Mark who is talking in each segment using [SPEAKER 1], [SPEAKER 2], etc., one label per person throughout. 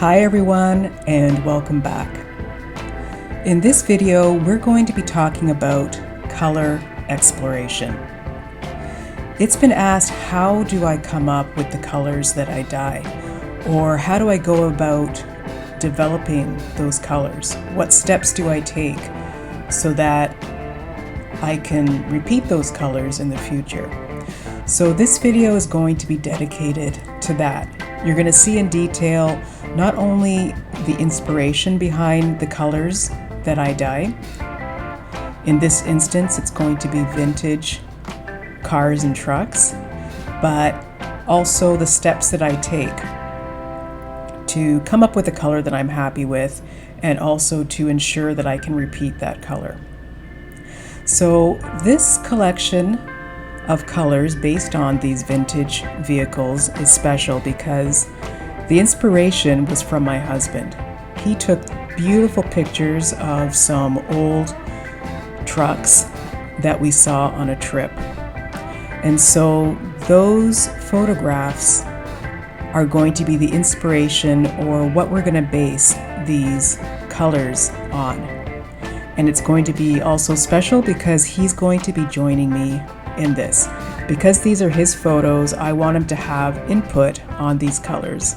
[SPEAKER 1] Hi everyone, and welcome back. In this video, we're going to be talking about color exploration. It's been asked, how do I come up with the colors that I dye? Or how do I go about developing those colors? What steps do I take so that I can repeat those colors in the future? So this video is going to be dedicated to that. You're going to see in detail not only the inspiration behind the colors that I dye. In this instance, it's going to be vintage cars and trucks, but also the steps that I take to come up with a color that I'm happy with, and also to ensure that I can repeat that color. So this collection of colors based on these vintage vehicles is special because the inspiration was from my husband. He took beautiful pictures of some old trucks that we saw on a trip. And so those photographs are going to be the inspiration, or what we're going to base these colors on. And it's going to be also special because he's going to be joining me in this. Because these are his photos, I want him to have input on these colors.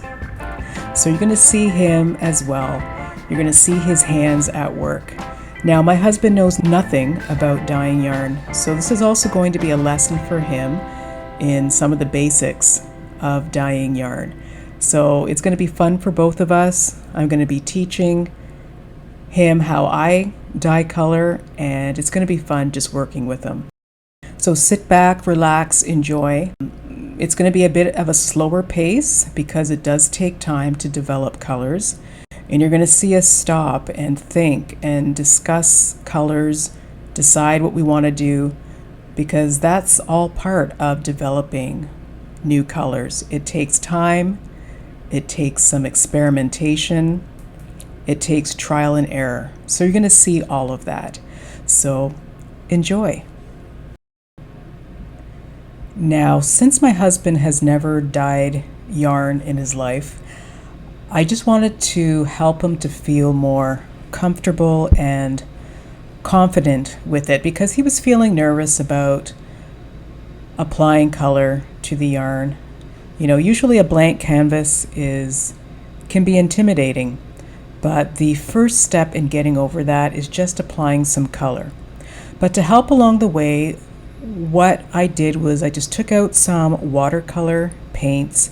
[SPEAKER 1] So you're going to see him as well. You're going to see his hands at work. Now, my husband knows nothing about dyeing yarn, so this is also going to be a lesson for him in some of the basics of dyeing yarn. So it's going to be fun for both of us. I'm going to be teaching him how I dye color, and it's going to be fun just working with him. So sit back, relax, enjoy. It's going to be a bit of a slower pace because it does take time to develop colors. And you're going to see us stop and think and discuss colors, decide what we want to do, because that's all part of developing new colors. It takes time, it takes some experimentation, it takes trial and error. So you're going to see all of that. So enjoy. Now, since my husband has never dyed yarn in his life, I just wanted to help him to feel more comfortable and confident with it, because he was feeling nervous about applying color to the yarn. You know, usually a blank canvas can be intimidating, but the first step in getting over that is just applying some color. But to help along the way, what I did was I just took out some watercolor paints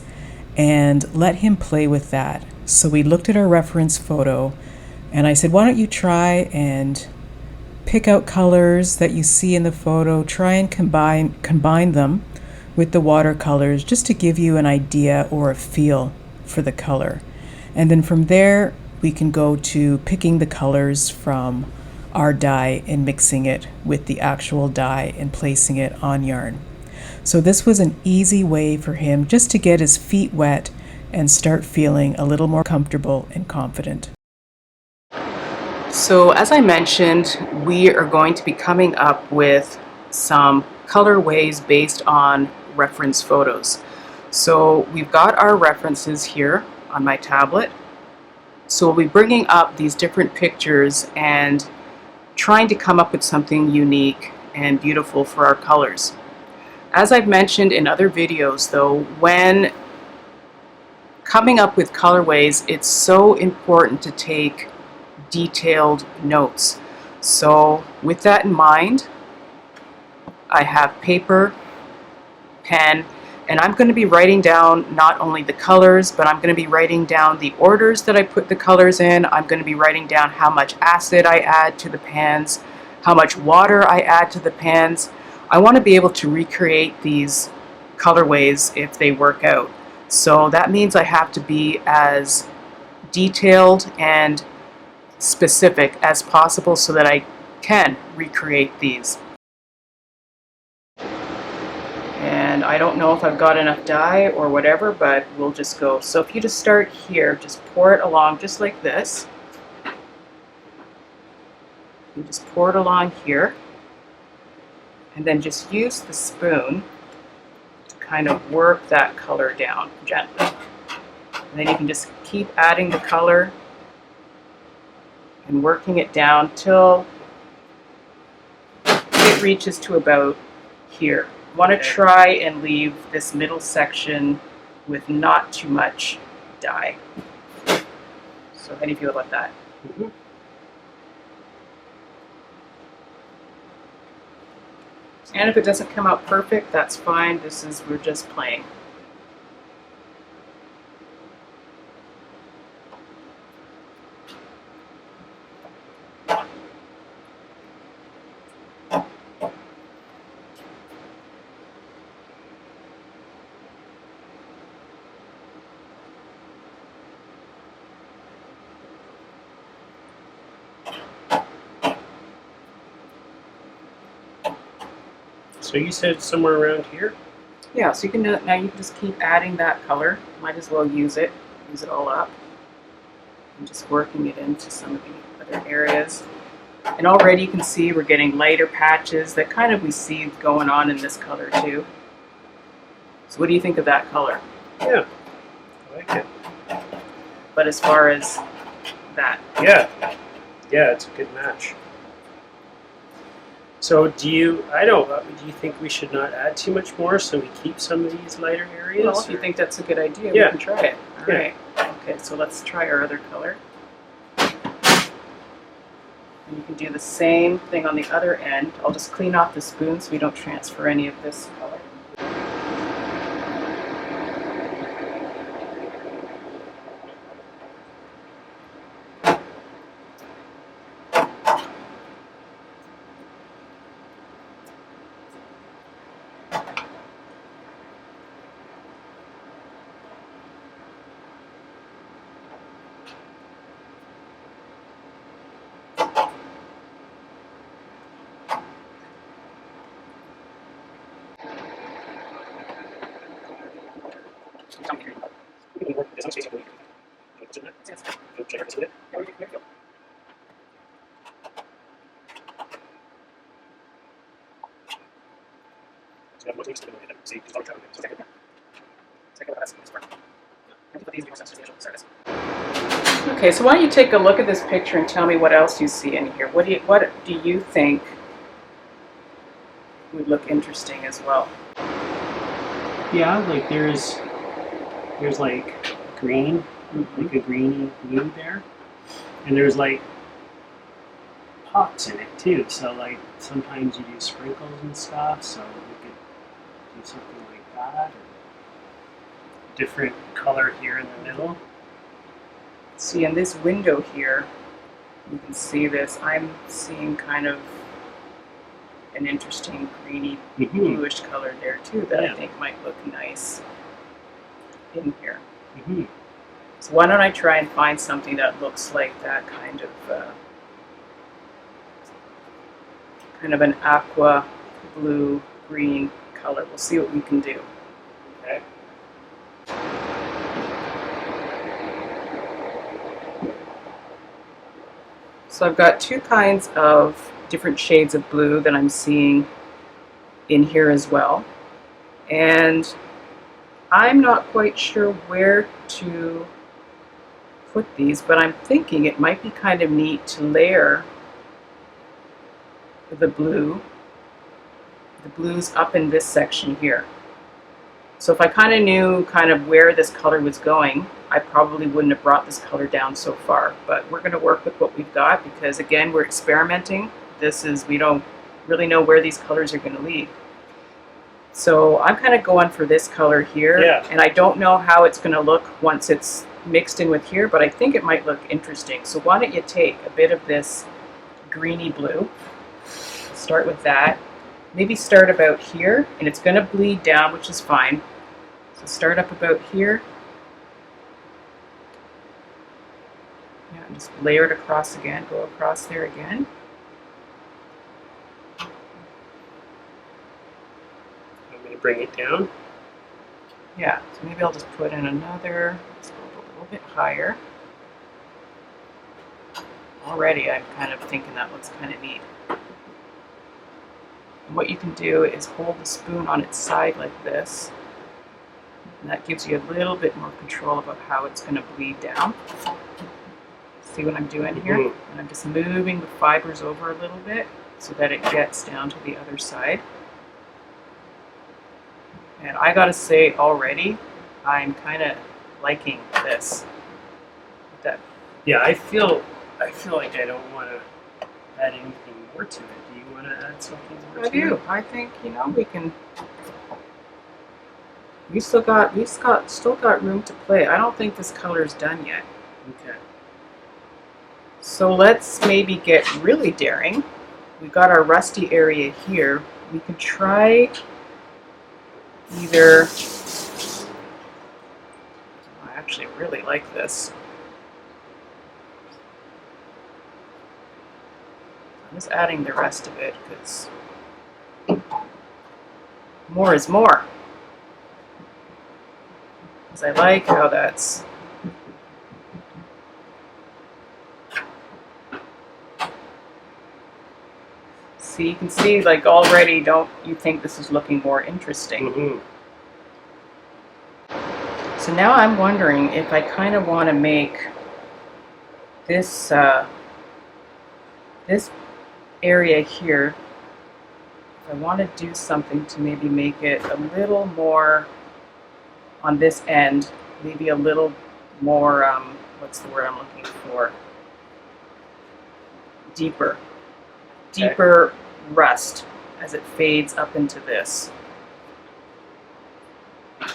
[SPEAKER 1] and let him play with that. So we looked at our reference photo and I said, why don't you try and pick out colors that you see in the photo, try and combine them with the watercolors just to give you an idea or a feel for the color. And then from there, we can go to picking the colors from our dye and mixing it with the actual dye and placing it on yarn. So this was an easy way for him just to get his feet wet and start feeling a little more comfortable and confident. So as I mentioned, we are going to be coming up with some colorways based on reference photos. So we've got our references here on my tablet. So we'll be bringing up these different pictures and trying to come up with something unique and beautiful for our colors. As I've mentioned in other videos though, when coming up with colorways, it's so important to take detailed notes. So with that in mind, I have paper, pen, and I'm going to be writing down not only the colors, but I'm going to be writing down the orders that I put the colors in. I'm going to be writing down how much acid I add to the pans, how much water I add to the pans. I want to be able to recreate these colorways if they work out. So that means I have to be as detailed and specific as possible so that I can recreate these. And I don't know if I've got enough dye or whatever, but we'll just go. So if you just start here, just pour it along just like this. You just pour it along here. And then just use the spoon to kind of work that color down gently. And then you can just keep adding the color and working it down till it reaches to about here. You want to try and leave this middle section with not too much dye. So how do you feel about that?
[SPEAKER 2] Mm-hmm.
[SPEAKER 1] And if it doesn't come out perfect, that's fine. We're just playing.
[SPEAKER 2] So you said somewhere around here?
[SPEAKER 1] Yeah, so you can now you can just keep adding that color. Might as well use it all up. And just working it into some of the other areas. And already you can see we're getting lighter patches that kind of we see going on in this color too. So what do you think of that color?
[SPEAKER 2] Yeah, I like it.
[SPEAKER 1] But as far as that?
[SPEAKER 2] Yeah, it's a good match. So do you think we should not add too much more so we keep some of these lighter areas?
[SPEAKER 1] Well, if you think that's a good idea,
[SPEAKER 2] yeah,
[SPEAKER 1] we can try it. All right. Okay, so let's try our other color. And you can do the same thing on the other end. I'll just clean off the spoon so we don't transfer any of this color. Okay, so why don't you take a look at this picture and tell me what else you see in here. What do you think would look interesting as well?
[SPEAKER 2] Yeah, like there's like green, like a greeny blue there, and there's like pops in it too. So like sometimes you do sprinkles and stuff. So we could do something like that, or different color here in the middle.
[SPEAKER 1] See, in this window here, you can see this. I'm seeing kind of an interesting greeny bluish color there too that I think might look nice in here. So why don't I try and find something that looks like that kind of an aqua blue green color. We'll see what we can do.
[SPEAKER 2] Okay.
[SPEAKER 1] So I've got two kinds of different shades of blue that I'm seeing in here as well. And I'm not quite sure where to put these, but I'm thinking it might be kind of neat to layer the blues up in this section here. So if I kind of knew where this color was going, I probably wouldn't have brought this color down so far. But we're going to work with what we've got because, again, we're experimenting. We don't really know where these colors are going to lead. So I'm kind of going for this color here.
[SPEAKER 2] Yeah.
[SPEAKER 1] And I don't know how it's going to look once it's mixed in with here, but I think it might look interesting. So why don't you take a bit of this greeny blue, start with that. Maybe start about here, and it's going to bleed down, which is fine. So start up about here. Yeah, and just layer it across again, go across there again.
[SPEAKER 2] I'm going to bring it down.
[SPEAKER 1] Yeah, so maybe I'll just put in another, let's go a little bit higher. Already I'm kind of thinking that looks kind of neat. And what you can do is hold the spoon on its side like this. And that gives you a little bit more control about how it's going to bleed down. See what I'm doing here? And I'm just moving the fibers over a little bit so that it gets down to the other side. And I gotta say already, I'm kind of liking this.
[SPEAKER 2] Yeah, I feel like I don't want to add anything more to it. Do you want to add something more to it?
[SPEAKER 1] I do. I think, you know, we can. We still got room to play. I don't think this color is done yet.
[SPEAKER 2] Okay.
[SPEAKER 1] So let's maybe get really daring. We've got our rusty area here. We can try either. I actually really like this. I'm just adding the rest of it because more is more. Because I like how that's. See, you can see like already, don't you think this is looking more interesting? So now I'm wondering if I kind of want to make this this area here, if I want to do something to maybe make it a little more on this end, maybe a little more, what's the word I'm looking for? Deeper rust as it fades up into this. I'm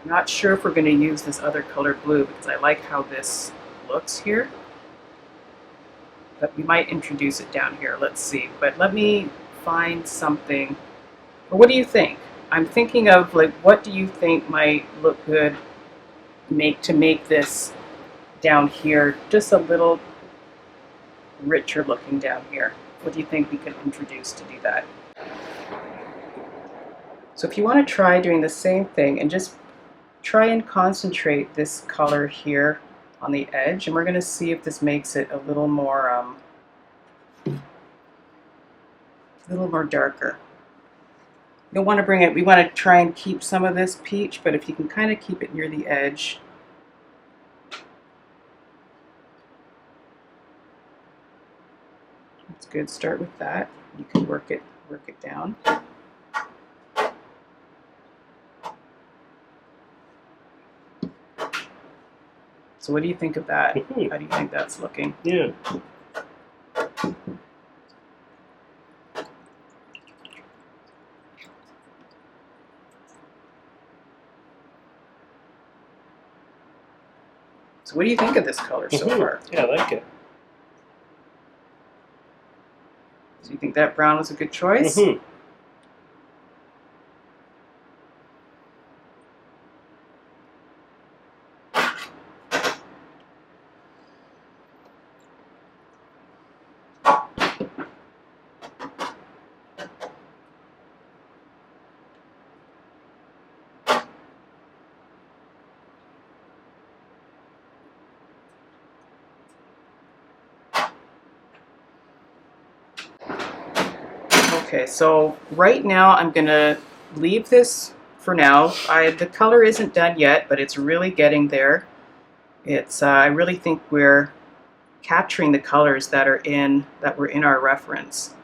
[SPEAKER 1] not sure if we're going to use this other color blue because I like how this looks here. But we might introduce it down here. Let's see. But let me find something. Or what do you think? I'm thinking of like, what do you think might look good to make this down here just a little richer looking down here? What do you think we could introduce to do that? So if you want to try doing the same thing and just try and concentrate this color here on the edge, and we're going to see if this makes it a little more darker. You'll want to bring it, we want to try and keep some of this peach, but if you can kind of keep it near the edge. That's good. Start with that. You can work it down. So what do you think of that? How do you think that's looking?
[SPEAKER 2] Yeah.
[SPEAKER 1] So what do you think of this color so far?
[SPEAKER 2] Yeah, I like it.
[SPEAKER 1] So you think that brown was a good choice? Okay, so right now I'm going to leave this for now. The color isn't done yet, but it's really getting there. I really think we're capturing the colors that were in our reference.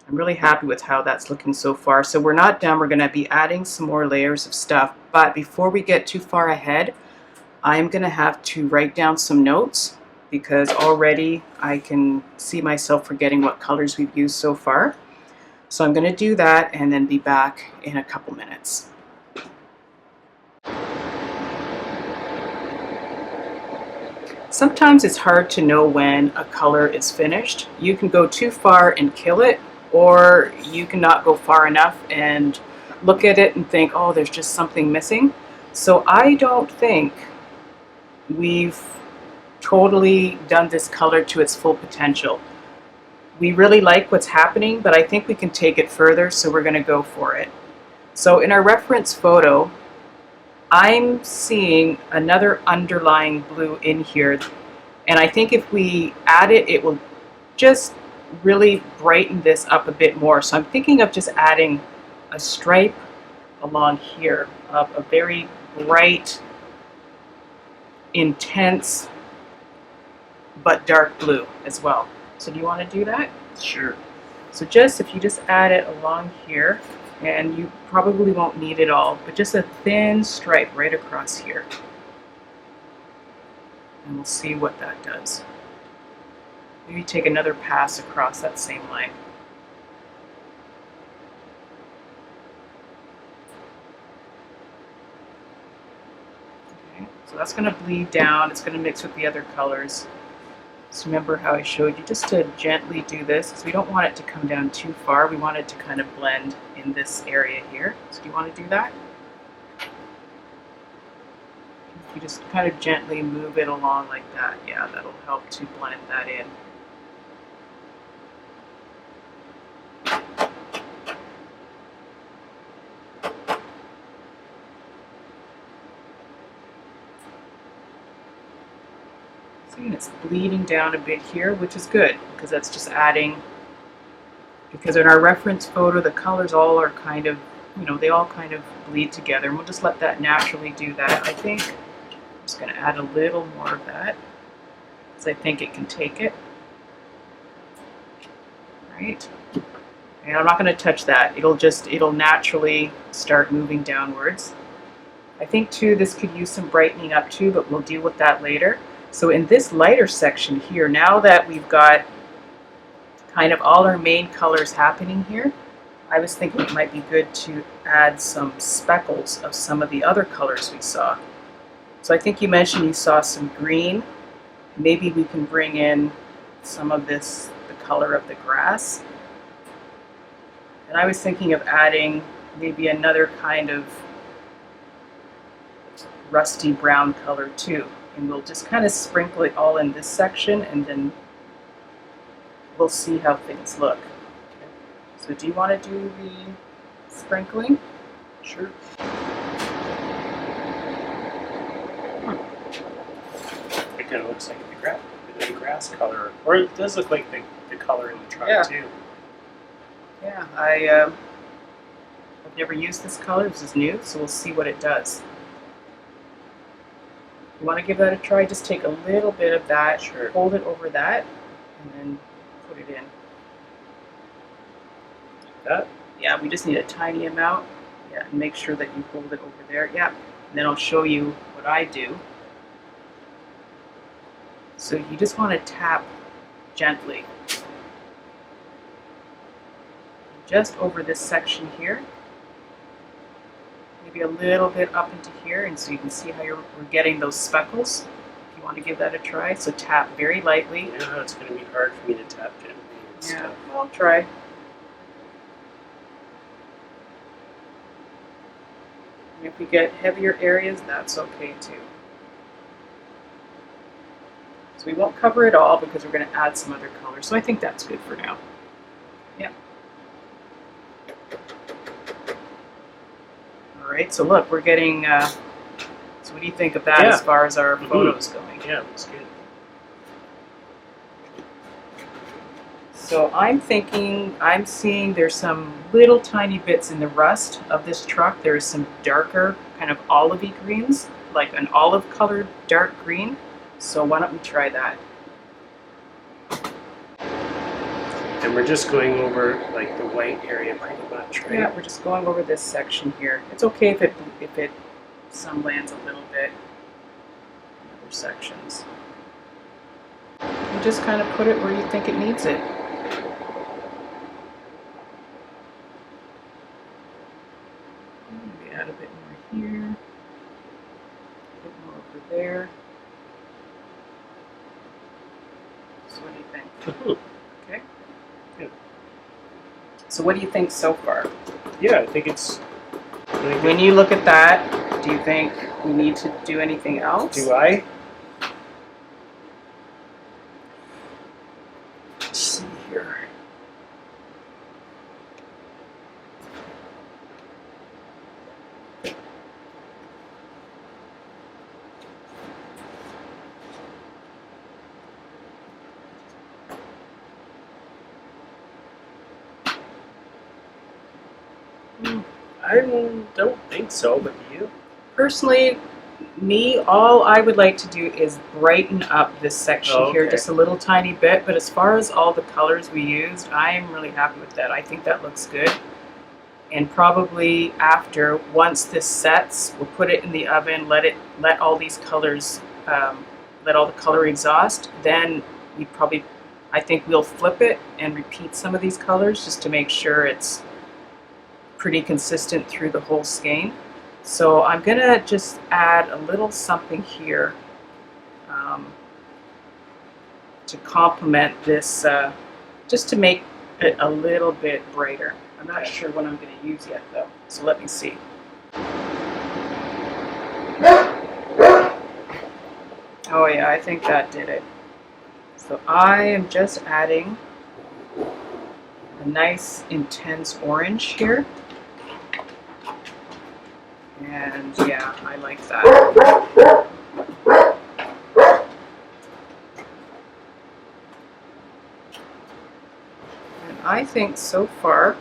[SPEAKER 1] I'm really happy with how that's looking so far. So we're not done. We're going to be adding some more layers of stuff. But before we get too far ahead, I'm going to have to write down some notes because already I can see myself forgetting what colors we've used so far. So I'm going to do that and then be back in a couple minutes. Sometimes it's hard to know when a color is finished. You can go too far and kill it, or you cannot go far enough and look at it and think, oh, there's just something missing. So I don't think we've totally done this color to its full potential. We really like what's happening, but I think we can take it further, so we're going to go for it. So in our reference photo, I'm seeing another underlying blue in here, and I think if we add it, it will just really brighten this up a bit more. So I'm thinking of just adding a stripe along here of a very bright, intense, but dark blue as well. So do you want to do that?
[SPEAKER 2] Sure.
[SPEAKER 1] So just if you just add it along here, and you probably won't need it all, but just a thin stripe right across here. And we'll see what that does. Maybe take another pass across that same line. Okay, so that's going to bleed down. It's going to mix with the other colors. So remember how I showed you just to gently do this, because we don't want it to come down too far. We want it to kind of blend in this area here. So do you want to do that? You just kind of gently move it along like that. Yeah, that'll help to blend that in. See, it's bleeding down a bit here, which is good, because that's just adding, because in our reference photo, the colors all are kind of, you know, they all kind of bleed together, and we'll just let that naturally do that, I think. I'm just going to add a little more of that, because I think it can take it. Right? And I'm not going to touch that. It'll naturally start moving downwards. I think too, this could use some brightening up too, but we'll deal with that later. So in this lighter section here, now that we've got kind of all our main colors happening here, I was thinking it might be good to add some speckles of some of the other colors we saw. So I think you mentioned you saw some green. Maybe we can bring in some of this, the color of the grass. And I was thinking of adding maybe another kind of rusty brown color too. And we'll just kind of sprinkle it all in this section, and then we'll see how things look. Okay. So do you want to do the sprinkling?
[SPEAKER 2] Sure. It kind of looks like the grass color, or it does look like the color in the truck too.
[SPEAKER 1] Yeah, I've never used this color. This is new, so we'll see what it does. You want to give that a try, just take a little bit of that,
[SPEAKER 2] sure.
[SPEAKER 1] Hold it over that, and then put it in.
[SPEAKER 2] Like that?
[SPEAKER 1] Yeah, we just need a tiny amount. Yeah, and make sure that you hold it over there. Yeah, and then I'll show you what I do. So you just want to tap gently. Just over this section here. Maybe a little bit up into here, and so you can see how we're getting those speckles. If you want to give that a try, so tap very lightly.
[SPEAKER 2] I know it's going to be hard for me to tap gently.
[SPEAKER 1] Yeah, I'll try. And if we get heavier areas, that's okay too. So we won't cover it all because we're going to add some other colors. So I think that's good for now. Yeah. All right, so look, we're getting, so what do you think of that as far as our photos going?
[SPEAKER 2] Yeah, it looks good.
[SPEAKER 1] So I'm seeing there's some little tiny bits in the rust of this truck. There's some darker, kind of olivey greens, like an olive colored dark green. So why don't we try that?
[SPEAKER 2] And we're just going over like the white area pretty much, right?
[SPEAKER 1] Yeah, we're just going over this section here. It's okay if it some lands a little bit in other sections. You just kind of put it where you think it needs it. Maybe add a bit more here, a bit more over there. So what do you think? Okay.
[SPEAKER 2] Good.
[SPEAKER 1] So what do you think so far?
[SPEAKER 2] Yeah, I think it's really good.
[SPEAKER 1] When you look at that, do you think we need to do anything else?
[SPEAKER 2] Do I? Let's see here. I don't think so, but do you?
[SPEAKER 3] Personally, me, all I would like to do is brighten up this section here just a little tiny bit, but as far as all the colors we used, I'm really happy with that. I think that looks good. And probably after, once this sets, we'll put it in the oven, let all these colors, let all the color exhaust. Then I think we'll flip it and repeat some of these colors just to make sure it's pretty consistent through the whole skein. So I'm gonna just add a little something here to complement this, just to make it a little bit brighter. I'm not sure what I'm gonna use yet though, so let me see. Oh yeah, I think that did it. So I am just adding a nice intense orange here. And yeah, I like that. And I think so far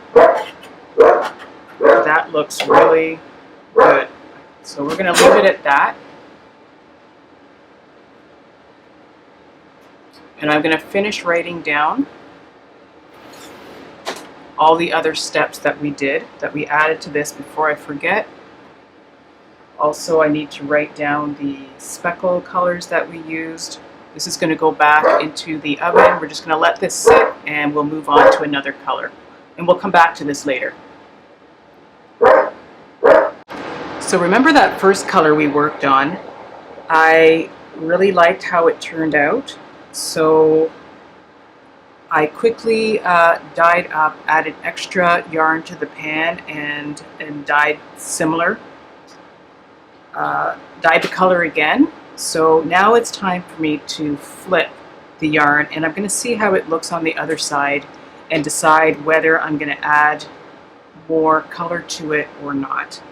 [SPEAKER 3] that looks really good. So we're going to leave it at that. And I'm going to finish writing down all the other steps that we did, that we added to this before I forget. Also, I need to write down the speckle colors that we used. This is going to go back into the oven. We're just going to let this sit and we'll move on to another color. And we'll come back to this later. So remember that first color we worked on? I really liked how it turned out. So I quickly dyed up, added extra yarn to the pan and dyed similar. Dyed the color again. So now it's time for me to flip the yarn, and I'm going to see how it looks on the other side and decide whether I'm going to add more color to it or not.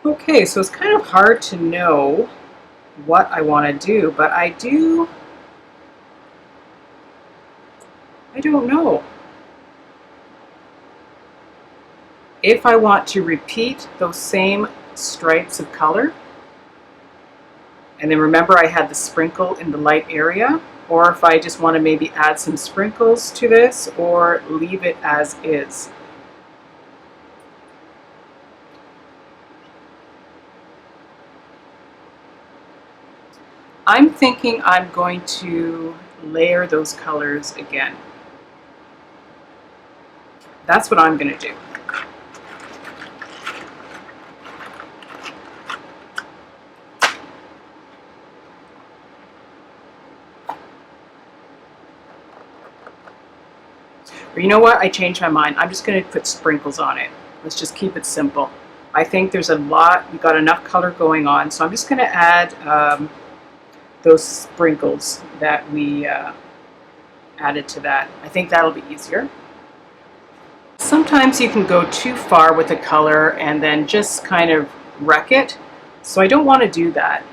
[SPEAKER 3] Okay, so it's kind of hard to know what I want to do, but I don't know if I want to repeat those same stripes of color, and then remember I had the sprinkle in the light area, or if I just want to maybe add some sprinkles to this or leave it as is. I'm thinking I'm going to layer those colors again. That's what I'm going to do. Or you know what? I changed my mind. I'm just going to put sprinkles on it. Let's just keep it simple. I think there's a lot, we've got enough color going on, so I'm just going to add those sprinkles that we added to that. I think that'll be easier. Sometimes you can go too far with a color and then just kind of wreck it. So I don't want to do that.